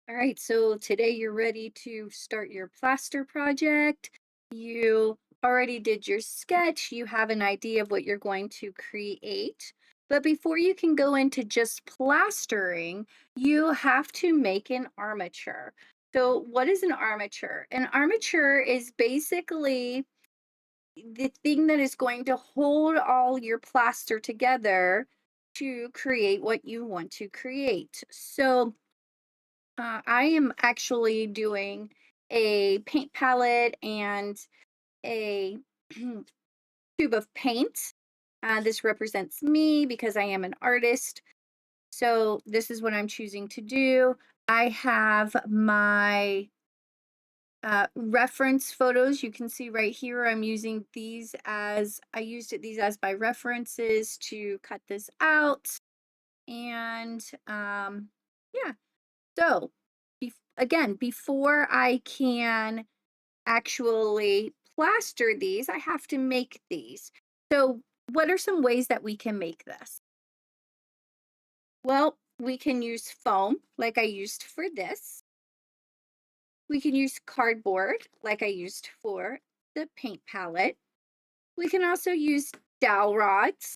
All right, so today you're ready to start your plaster project. You already did your sketch, you have an idea of what you're going to create. But before you can go into just plastering, you have to make an armature. So, what is an armature? An armature is basically the thing that is going to hold all your plaster together to create what you want to create. So, I am actually doing a paint palette and a tube of paint. This represents me because I am an artist. So, this is what I'm choosing to do. I have my reference photos. You can see right here, I'm using these as these as my references to cut this out. And yeah, so again, before I can actually plaster these, I have to make these. So, what are some ways that we can make this? Well, we can use foam like I used for this. We can use cardboard like I used for the paint palette. We can also use dowel rods,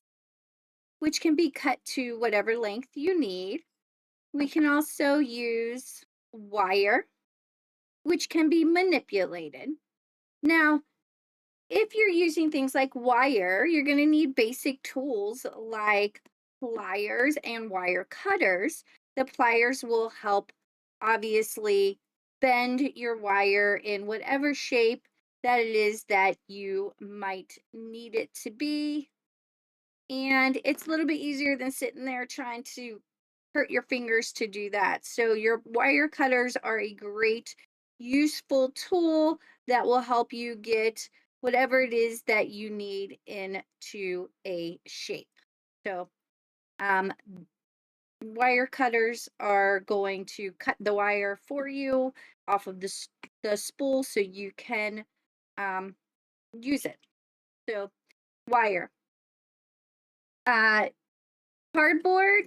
which can be cut to whatever length you need. We can also use wire, which can be manipulated. Now, if you're using things like wire, you're going to need basic tools like pliers and wire cutters. The pliers will help, obviously, bend your wire in whatever shape that it is that you might need it to be. And it's a little bit easier than sitting there trying to hurt your fingers to do that. So, your wire cutters are a great, useful tool that will help you get whatever it is that you need into a shape. So, um, wire cutters are going to cut the wire for you off of the spool so you can um, use it. So, wire. Uh, Cardboard.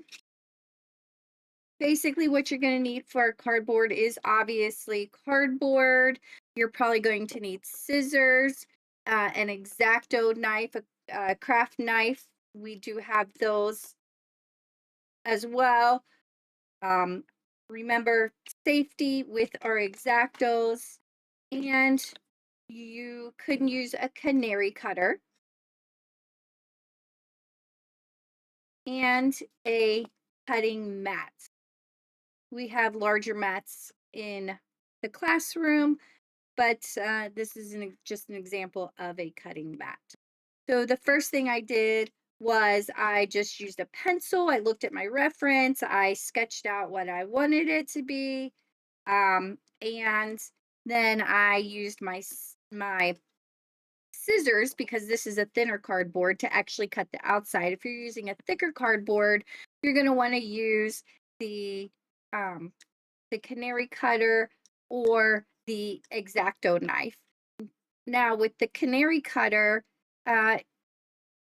Basically, what you're going to need for cardboard is obviously cardboard. You're probably going to need scissors, an exacto knife, a craft knife. We do have those as well. Um, Remember safety with our exactos, and you could use a canary cutter and a cutting mat. We have larger mats in the classroom, but this is just an example of a cutting mat. So the first thing I did was I just used a pencil. I looked at my reference. I sketched out what I wanted it to be, and then I used my scissors because this is a thinner cardboard to actually cut the outside. If you're using a thicker cardboard, you're going to want to use the um, the canary cutter or the exacto knife. Now, with the canary cutter, uh,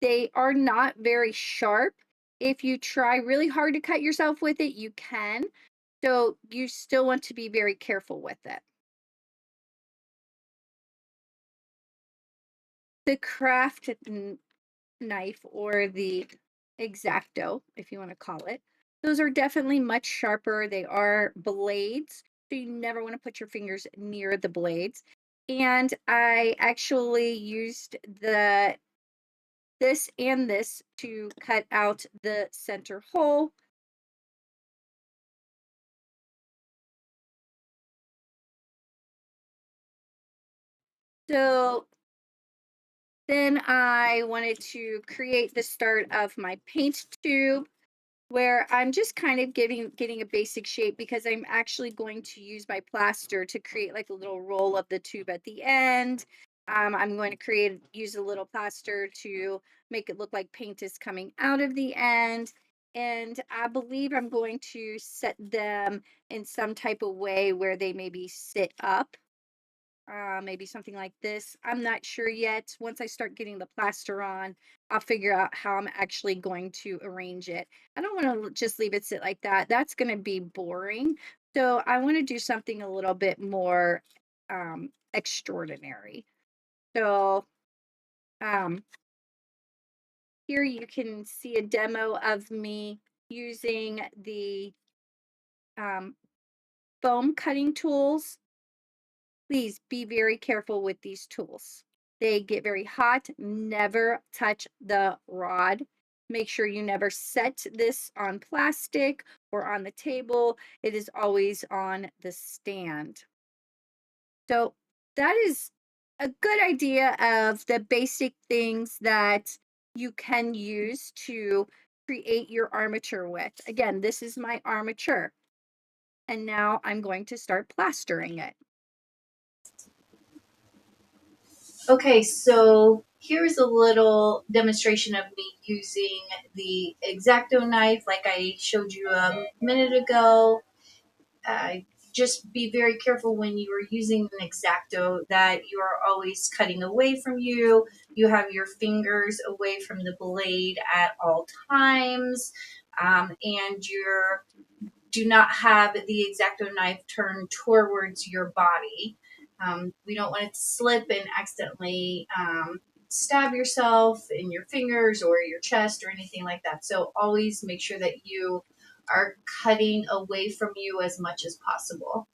they are not very sharp. If you try really hard to cut yourself with it, you can. So, you still want to be very careful with it. The knife or the exacto, if you want to call it, those are definitely much sharper. They are blades, so you never want to put your fingers near the blades. And I actually used the this and this to cut out the center hole. So then I wanted to create the start of my paint tube where I'm just kind of getting a basic shape because I'm actually going to use my plaster to create like a little roll of the tube at the end. I'm going to use a little plaster to make it look like paint is coming out of the end. And I believe I'm going to set them in some type of way where they maybe sit up, maybe something like this. I'm not sure yet. Once I start getting the plaster on, I'll figure out how I'm actually going to arrange it. I don't want to just leave it sit like that. That's going to be boring. So I want to do something a little bit more extraordinary. So um, here you can see a demo of me using the um, foam cutting tools. Please be very careful with these tools. They get very hot. Never touch the rod. Make sure you never set this on plastic or on the table. It is always on the stand. So that is a good idea of the basic things that you can use to create your armature with. Again, this is my armature. And now I'm going to start plastering it. Okay, so here's a little demonstration of me using the X-Acto knife like I showed you a minute ago. Just be very careful when you are using an X-Acto that you are always cutting away from you. You have your fingers away from the blade at all times, and you're do not have the X-Acto knife turned towards your body. We don't want it to slip and accidentally stab yourself in your fingers or your chest or anything like that. So always make sure that you are cutting away from you as much as possible.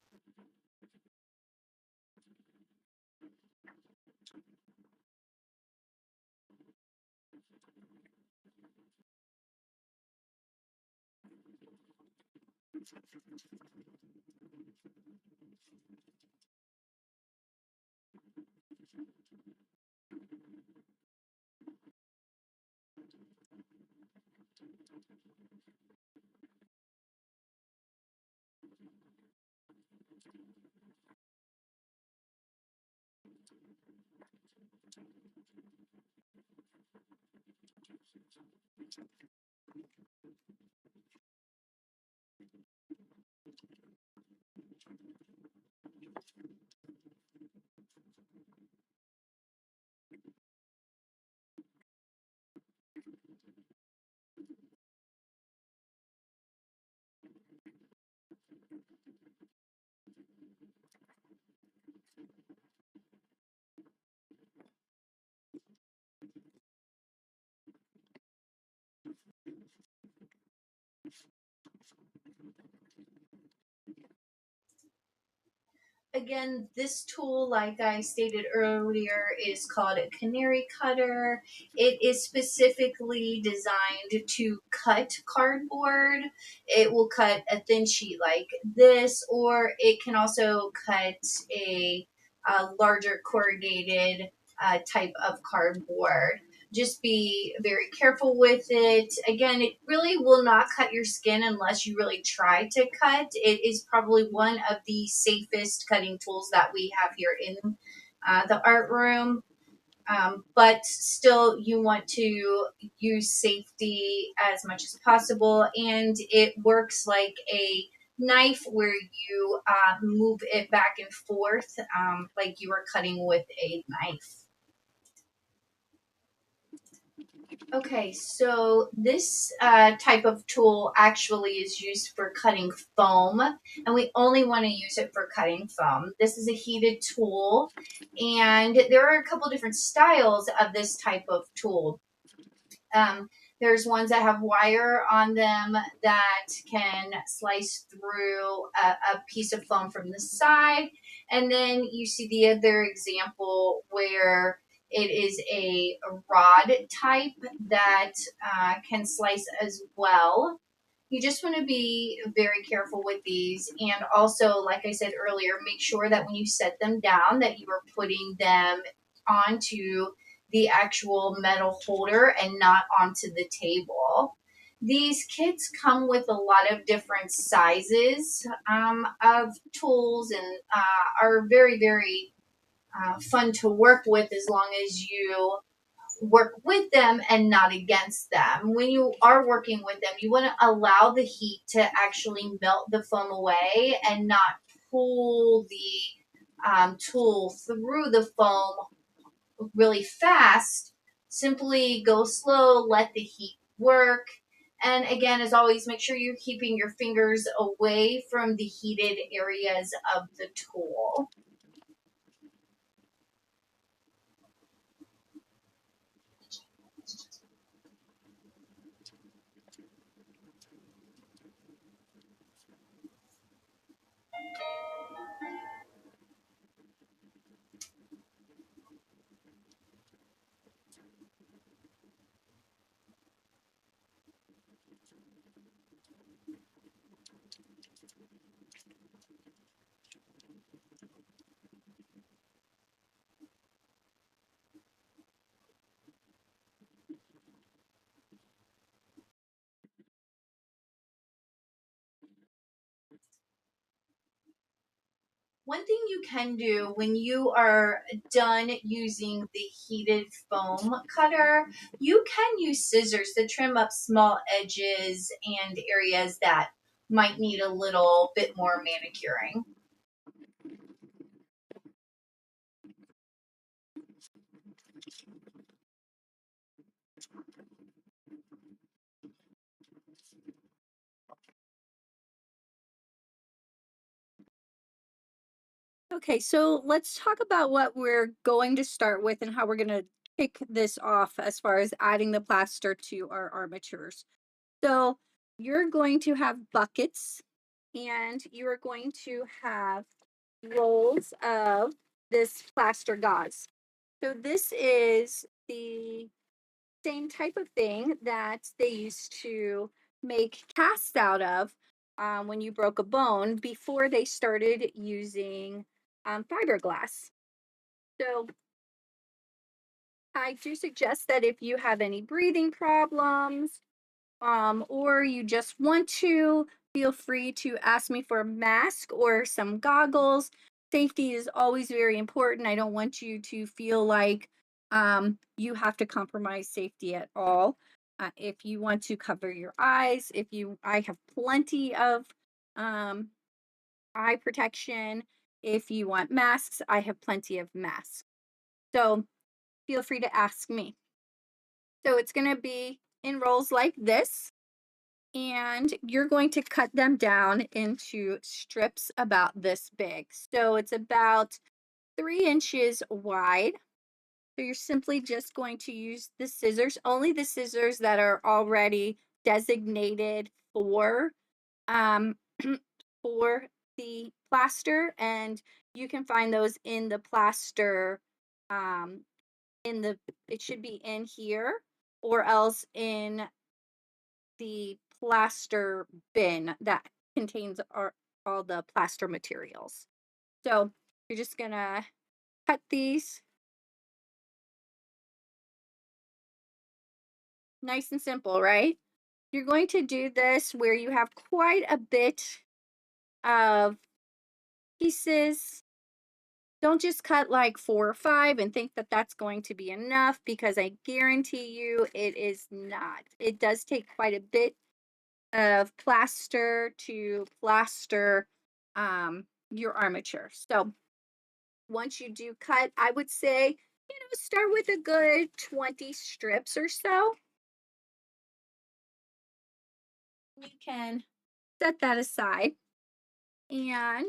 Again, this tool, like I stated earlier, is called a canary cutter. It is specifically designed to cut cardboard. It will cut a thin sheet like this, or it can also cut a larger corrugated type of cardboard. Just be very careful with it. Again, it really will not cut your skin unless you really try to cut. It is probably one of the safest cutting tools that we have here in the art room. But still, you want to use safety as much as possible, and it works like a knife where you move it back and forth like you are cutting with a knife. Okay, so this type of tool actually is used for cutting foam, and we only want to use it for cutting foam. This is a heated tool, and there are a couple different styles of this type of tool. There's ones that have wire on them that can slice through a piece of foam from the side. And then you see the other example where it is a rod type that can slice as well. You just want to be very careful with these. And also, like I said earlier, make sure that when you set them down that you are putting them onto the actual metal holder and not onto the table. These kits come with a lot of different sizes of tools and are very, very fun to work with as long as you work with them and not against them. When you are working with them, you want to allow the heat to actually melt the foam away and not pull the tool through the foam really fast. Simply go slow, let the heat work, And again, as always, make sure you're keeping your fingers away from the heated areas of the tool. One thing you can do when you are done using the heated foam cutter, you can use scissors to trim up small edges and areas that might need a little bit more manicuring. Okay, so let's talk about what we're going to start with and how we're going to kick this off as far as adding the plaster to our armatures. So you're going to have buckets and you are going to have rolls of this plaster gauze. So this is the same type of thing that they used to make casts out of when you broke a bone before they started using fiberglass. So I do suggest that if you have any breathing problems, or you just want to, feel free to ask me for a mask or some goggles. Safety is always very important. I don't want you to feel like you have to compromise safety at all. If you want to cover your eyes, I have plenty of um, eye protection. If you want masks, I have plenty of masks. So feel free to ask me. So it's going to be in rolls like this, and you're going to cut them down into strips about this big. So it's about 3 inches wide. So you're simply just going to use the scissors, only the scissors that are already designated um for the plaster, and you can find those in the plaster um in the it should be in here or else in the plaster bin that contains all the plaster materials. So you're just gonna cut these nice and simple, right? You're going to do this where you have quite a bit of pieces. Don't just cut like 4 or 5 and think that that's going to be enough, because I guarantee you it is not. It does take quite a bit of plaster to plaster your armature. So once you do cut, I would say, start with a good 20 strips or so. You can set that aside, and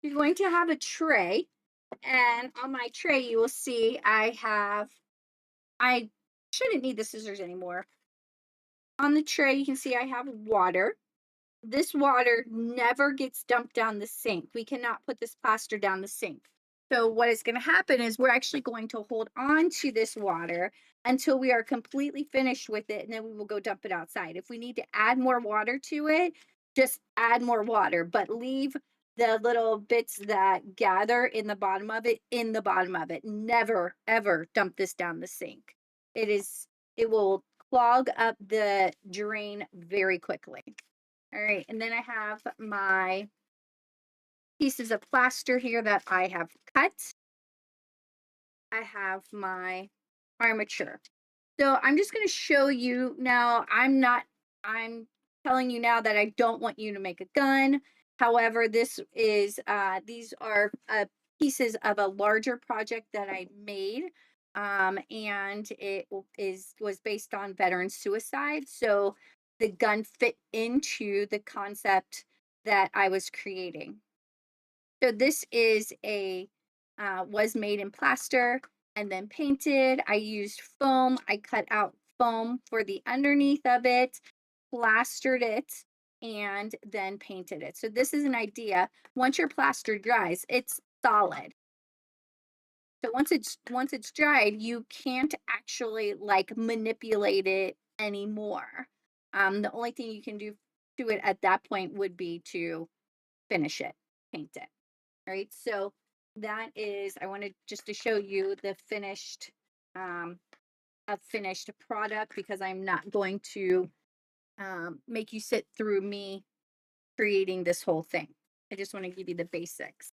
you're going to have a tray. And on my tray, you will see I shouldn't need the scissors anymore. On the tray, you can see I have water. This water never gets dumped down the sink. We cannot put this plaster down the sink. So what is going to happen is we're actually going to hold on to this water until we are completely finished with it, and then we will go dump it outside. If we need to add more water to it, just add more water, but leave the little bits that gather in the bottom of it in the bottom of it. Never ever dump this down the sink. It will clog up the drain very quickly. All right, and then I have my pieces of plaster here that I have cut. I have my armature. So I'm just going to show you now. I'm telling you now that I don't want you to make a gun. However, these are pieces of a larger project that I made. and was based on veteran suicide. So the gun fit into the concept that I was creating. So this is a was made in plaster and then painted. I used foam. I cut out foam for the underneath of it, plastered it, and then painted it. So this is an idea. Once your plaster dries, it's solid. So once it's dried, you can't actually like manipulate it anymore. The only thing you can do to it at that point would be to finish it, paint it. Right. So that is, I wanted just to show you the um, a finished product because I'm not going to make you sit through me creating this whole thing. I just want to give you the basics.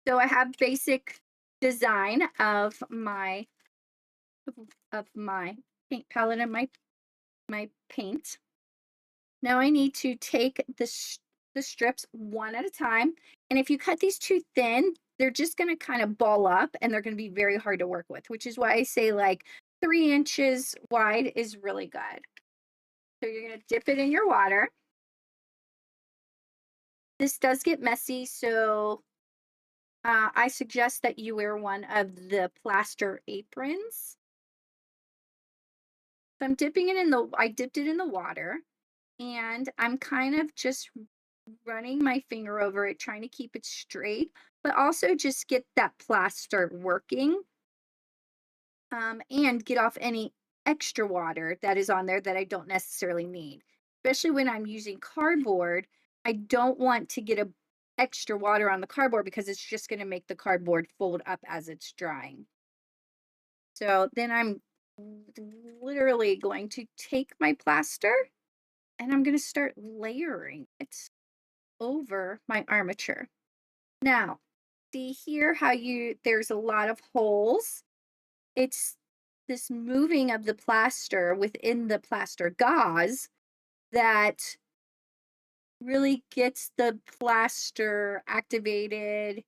So I have basic design of my paint palette and my paint. Now I need to take the strips one at a time. And if you cut these too thin, they're just going to kind of ball up and they're going to be very hard to work with, which is why I say like 3 inches wide is really good. So you're going to dip it in your water. This does get messy, so I suggest that you wear one of the plaster aprons. So I dipped it in the water and I'm kind of just running my finger over it, trying to keep it straight, but also just get that plaster working and get off any extra water that is on there that I don't necessarily need. Especially when I'm using cardboard, I don't want to get a extra water on the cardboard because it's just going to make the cardboard fold up as it's drying. So then I'm literally going to take my plaster and I'm going to start layering it over my armature. Now, see here how there's a lot of holes. It's this moving of the plaster within the plaster gauze that really gets the plaster activated,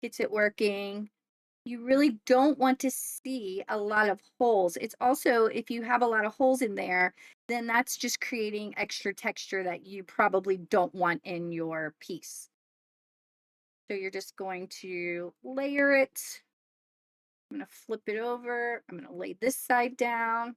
gets it working. You really don't want to see a lot of holes. It's also, if you have a lot of holes in there, then that's just creating extra texture that you probably don't want in your piece. So you're just going to layer it. I'm going to flip it over. I'm going to lay this side down.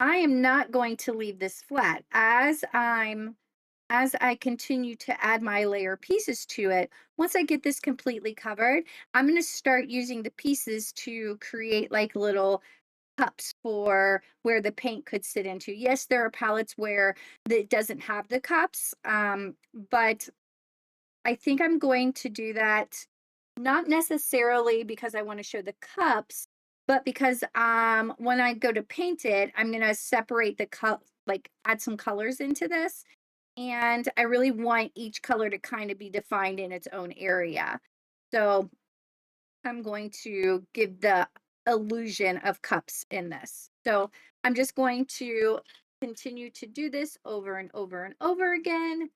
I am not going to leave this flat. As I continue to add my layer pieces to it, once I get this completely covered, I'm going to start using the pieces to create like little cups for where the paint could sit into. Yes, there are palettes where it doesn't have the cups, but I think I'm going to do that not necessarily because I want to show the cups, but because when I go to paint it, I'm going to separate the cup, like add some colors into this. And I really want each color to kind of be defined in its own area. So I'm going to give the illusion of cups in this. So I'm just going to continue to do this over and over and over again.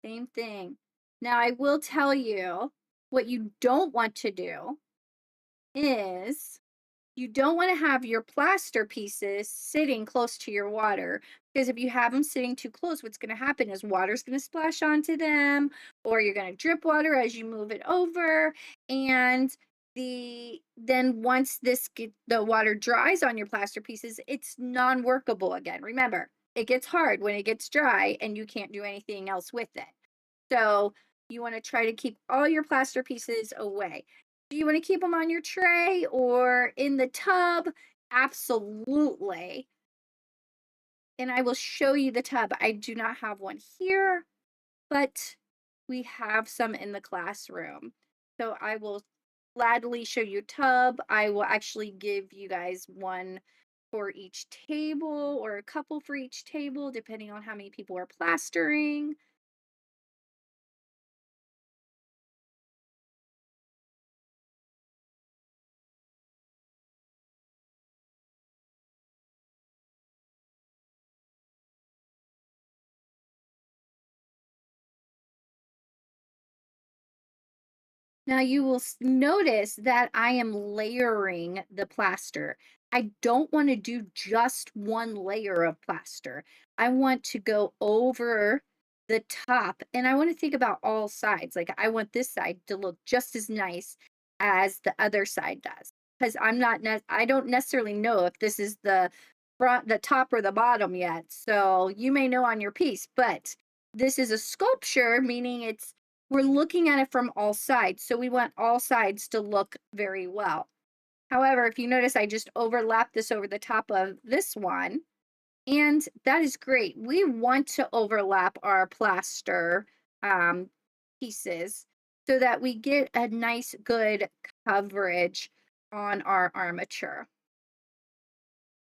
Same thing. Now, I will tell you what you don't want to do is you don't want to have your plaster pieces sitting close to your water because if you have them sitting too close, what's going to happen is water's going to splash onto them or you're going to drip water as you move it over. And then once the water dries on your plaster pieces, it's non-workable again. Remember, it gets hard when it gets dry and you can't do anything else with it. So you want to try to keep all your plaster pieces away. Do you want to keep them on your tray or in the tub? Absolutely. And I will show you the tub. I do not have one here, but we have some in the classroom. So I will gladly show you a tub. I will actually give you guys one for each table or a couple for each table, depending on how many people are plastering. Now you will notice that I am layering the plaster. I don't want to do just one layer of plaster. I want to go over the top and I want to think about all sides. Like I want this side to look just as nice as the other side does. Because I don't necessarily know if this is the front, the top or the bottom yet. So you may know on your piece, but this is a sculpture, meaning we're looking at it from all sides. So we want all sides to look very well. However, if you notice, I just overlap this over the top of this one, and that is great. We want to overlap our plaster um, pieces so that we get a nice, good coverage on our armature.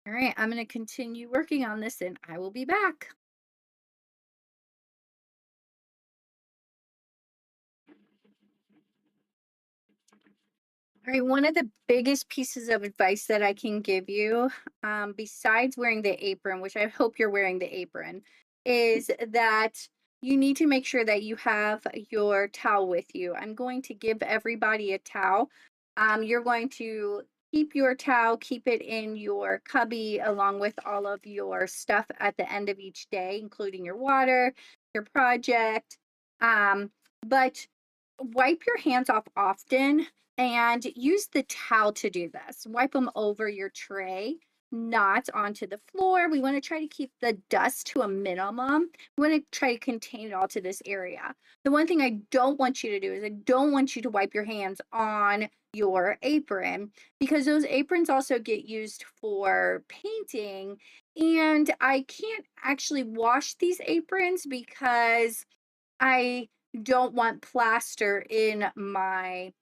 All right, I'm going to continue working on this and I will be back. All right, one of the biggest pieces of advice that I can give you, besides wearing the apron, which I hope you're wearing the apron, is that you need to make sure that you have your towel with you. I'm going to give everybody a towel. You're going to keep your towel, keep it in your cubby along with all of your stuff at the end of each day, including your water, your project. But wipe your hands off often and use the towel to do this. Wipe them over your tray, not onto the floor. We want to try to keep the dust to a minimum. We want to try to contain it all to this area. The one thing I don't want you to do is I don't want you to wipe your hands on your apron because those aprons also get used for painting. And I can't actually wash these aprons because I don't want plaster in my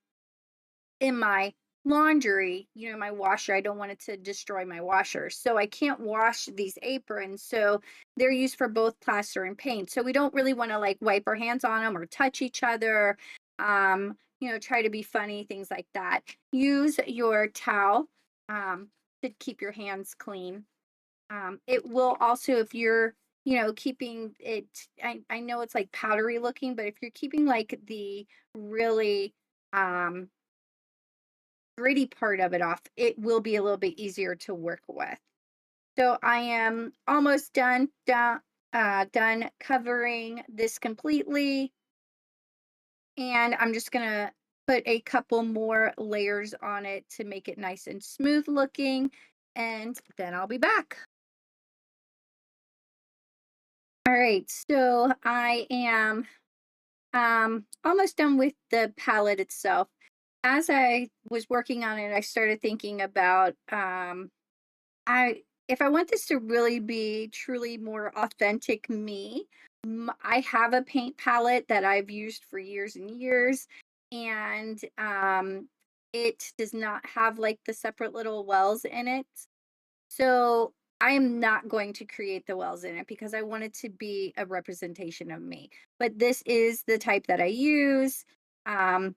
laundry, my washer. I don't want it to destroy my washer. So I can't wash these aprons. So they're used for both plaster and paint. So we don't really want to like wipe our hands on them or touch each other. Try to be funny, things like that. Use your towel to keep your hands clean. It will also, if you're, keeping it, I know it's like powdery looking, but if you're keeping like the really um, gritty part of it off, it will be a little bit easier to work with. So I am almost done covering this completely. And I'm just going to put a couple more layers on it to make it nice and smooth looking. And then I'll be back. All right, so I am almost done with the palette itself. As I was working on it, I started thinking about I if I want this to really be truly more authentic me, I have a paint palette that I've used for years and years, and it does not have like the separate little wells in it. So I am not going to create the wells in it because I want it to be a representation of me. But this is the type that I use. Um,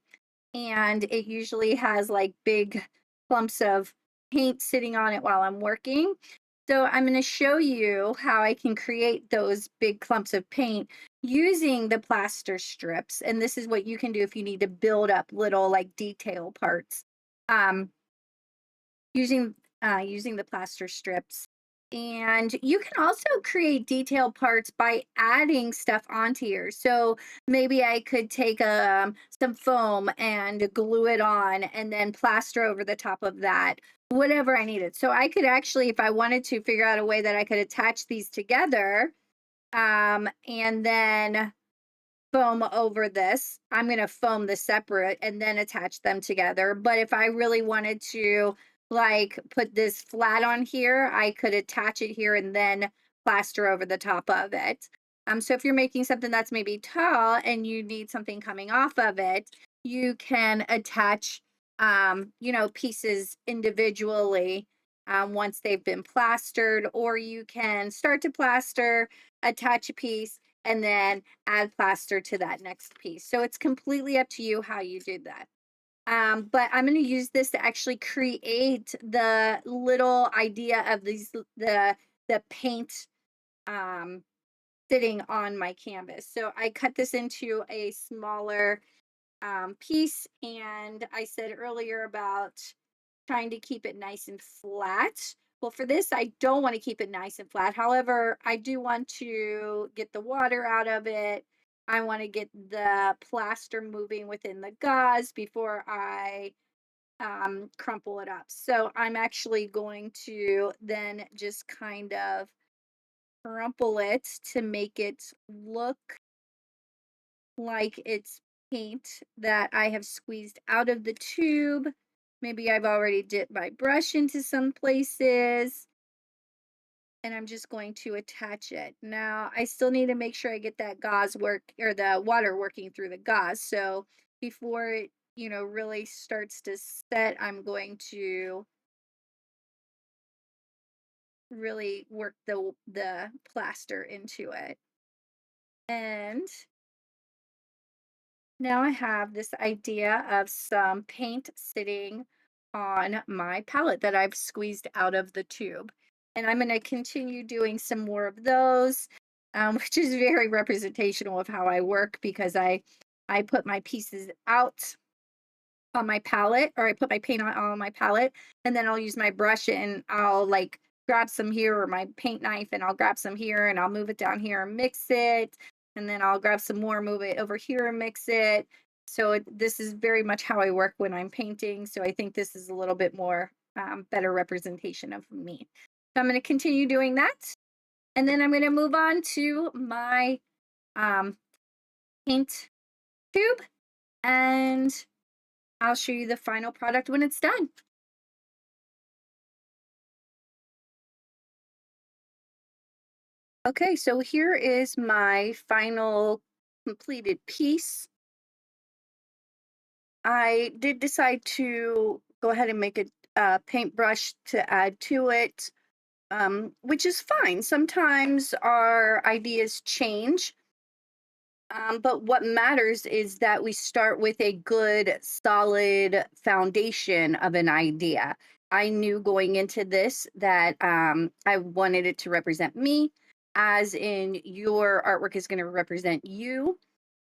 and it usually has like big clumps of paint sitting on it while I'm working. So I'm going to show you how I can create those big clumps of paint using the plaster strips. And this is what you can do if you need to build up little like detail parts. Um, using the plaster strips. And you can also create detailed parts by adding stuff onto here. So maybe I could take some foam and glue it on and then plaster over the top of that, whatever I needed. So I could actually, if I wanted to, figure out a way that I could attach these together and then foam over this. I'm going to foam the separate and then attach them together. But if I really wanted to like put this flat on here, I could attach it here and then plaster over the top of it. So if you're making something that's maybe tall and you need something coming off of it, you can attach pieces individually once they've been plastered, or you can start to plaster, attach a piece, and then add plaster to that next piece. So it's completely up to you how you do that. But I'm going to use this to actually create the little idea of the paint um, sitting on my canvas. So I cut this into a smaller piece. And I said earlier about trying to keep it nice and flat. Well, for this, I don't want to keep it nice and flat. However, I do want to get the water out of it. I want to get the plaster moving within the gauze before I crumple it up. So I'm actually going to then just kind of crumple it to make it look like it's paint that I have squeezed out of the tube. Maybe I've already dipped my brush into some places, and I'm just going to attach it. Now, I still need to make sure I get that gauze work or the water working through the gauze. So before it, really starts to set, I'm going to really work the plaster into it. And now I have this idea of some paint sitting on my palette that I've squeezed out of the tube. And I'm going to continue doing some more of those, which is very representational of how I work because I put my pieces out on my palette, or I put my paint on my palette, and then I'll use my brush and I'll like grab some here, or my paint knife, and I'll grab some here and I'll move it down here and mix it, and then I'll grab some more, move it over here and mix it. So this is very much how I work when I'm painting. So I think this is a little bit more better representation of me. So I'm going to continue doing that, and then I'm going to move on to my um, paint tube, and I'll show you the final product when it's done. Okay, so here is my final completed piece. I did decide to go ahead and make a paintbrush to add to it, which is fine. Sometimes our ideas change. But what matters is that we start with a good, solid foundation of an idea. I knew going into this that I wanted it to represent me, as in your artwork is going to represent you.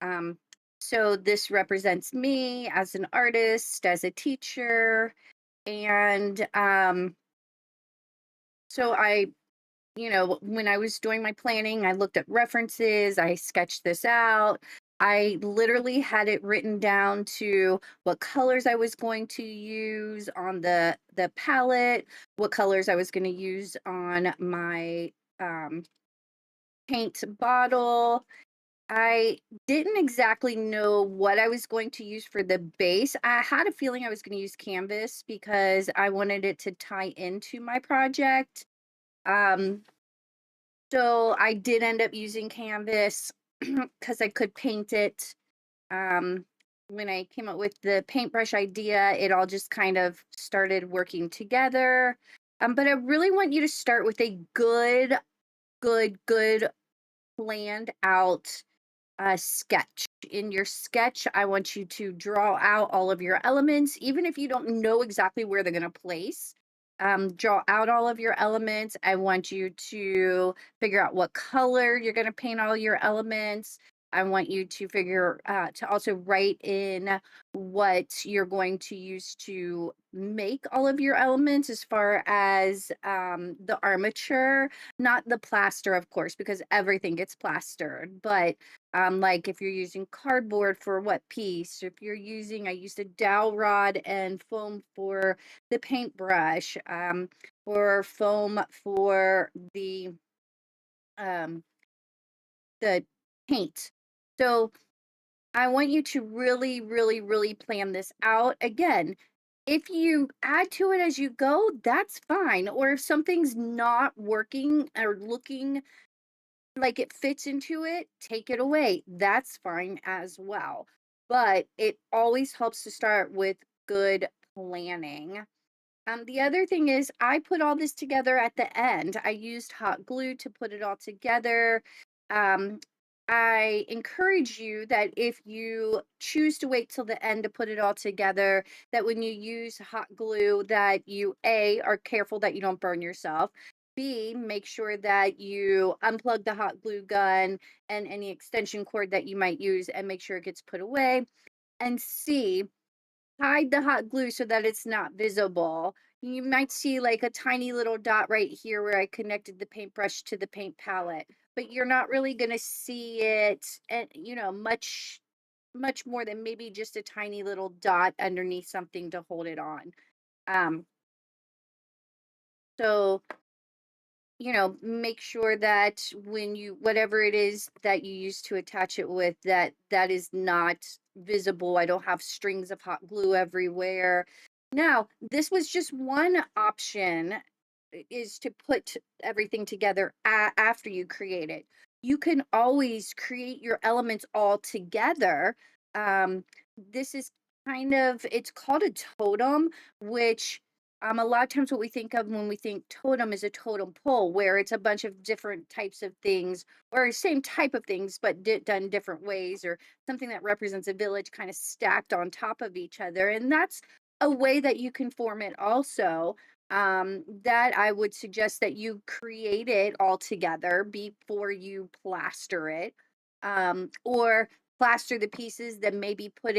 Um, so this represents me as an artist, as a teacher, and so when I was doing my planning, I looked at references, I sketched this out. I literally had it written down to what colors I was going to use on the palette, what colors I was going to use on my um, paint bottle. I didn't exactly know what I was going to use for the base. I had a feeling I was going to use canvas because I wanted it to tie into my project. Um, so I did end up using canvas because I could paint it. Um, when I came up with the paintbrush idea, it all just kind of started working together. But I really want you to start with a good planned out sketch. In your sketch, I want you to draw out all of your elements, even if you don't know exactly where they're going to place. Draw out all of your elements. I want you to figure out what color you're going to paint all your elements. I want you to to also write in what you're going to use to make all of your elements, as far as the armature, not the plaster, of course, because everything gets plastered, but like if you're using cardboard for what piece, if you're using, I used a dowel rod and foam for the paintbrush, or foam for um, the paint. So I want you to really, really, really plan this out. Again, if you add to it as you go, that's fine. Or if something's not working or looking like it fits into it, take it away. That's fine as well. But it always helps to start with good planning. The other thing is, I put all this together at the end. I used hot glue to put it all together. Um, I encourage you that if you choose to wait till the end to put it all together, that when you use hot glue, that you A, are careful that you don't burn yourself. B, make sure that you unplug the hot glue gun and any extension cord that you might use and make sure it gets put away. and see, hide the hot glue so that it's not visible. You might see like a tiny little dot right here where I connected the paintbrush to the paint palette, but you're not really going to see it, and much more than maybe just a tiny little dot underneath something to hold it on. Um, so make sure that when you whatever it is that you use to attach it with, that is not visible. I don't have strings of hot glue everywhere. Now, this was just one option, is to put everything together after you create it. You can always create your elements all together. This is it's called a totem, which a lot of times what we think of when we think totem is a totem pole, where it's a bunch of different types of things, or same type of things, but done different ways, or something that represents a village kind of stacked on top of each other. And that's a way that you can form it also. That I would suggest that you create it all together before you plaster it, or plaster the pieces, then maybe put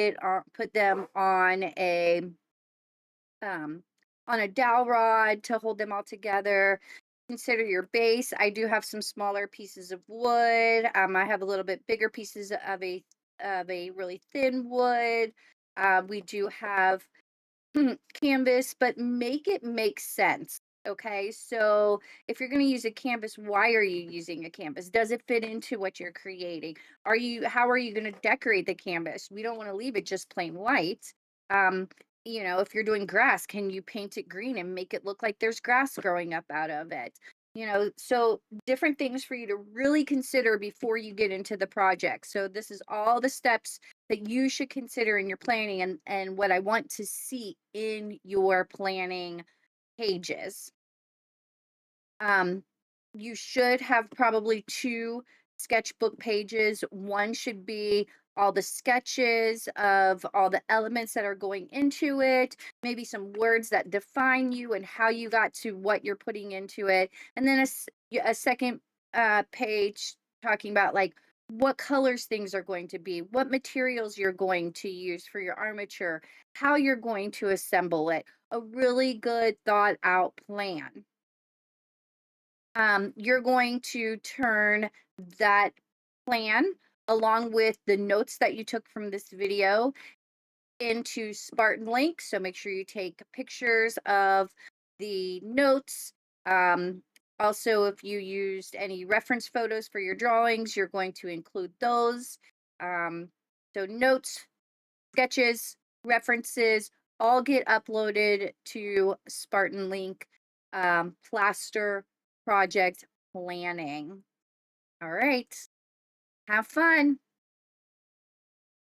them um, on a dowel rod to hold them all together. Consider your base. I do have some smaller pieces of wood. I have a little bit bigger pieces of a really thin wood. We do have canvas, but make it make sense. Okay, so if you're going to use a canvas, why are you using a canvas? Does it fit into what you're creating? How are you going to decorate the canvas? We don't want to leave it just plain white. Um, if you're doing grass, can you paint it green and make it look like there's grass growing up out of it? So different things for you to really consider before you get into the project. So this is all the steps that you should consider in your planning, and what I want to see in your planning pages. Um, you should have probably two sketchbook pages. One should be all the sketches of all the elements that are going into it, maybe some words that define you and how you got to what you're putting into it. And then a second page talking about like what colors things are going to be, what materials you're going to use for your armature, how you're going to assemble it. A really good thought out plan. You're going to turn that plan, along with the notes that you took from this video, into Spartan Link. So make sure you take pictures of the notes. Um, Also, if you used any reference photos for your drawings, you're going to include those. So notes, sketches, references all get uploaded to Spartan Link. Plaster project planning. All right. Have fun.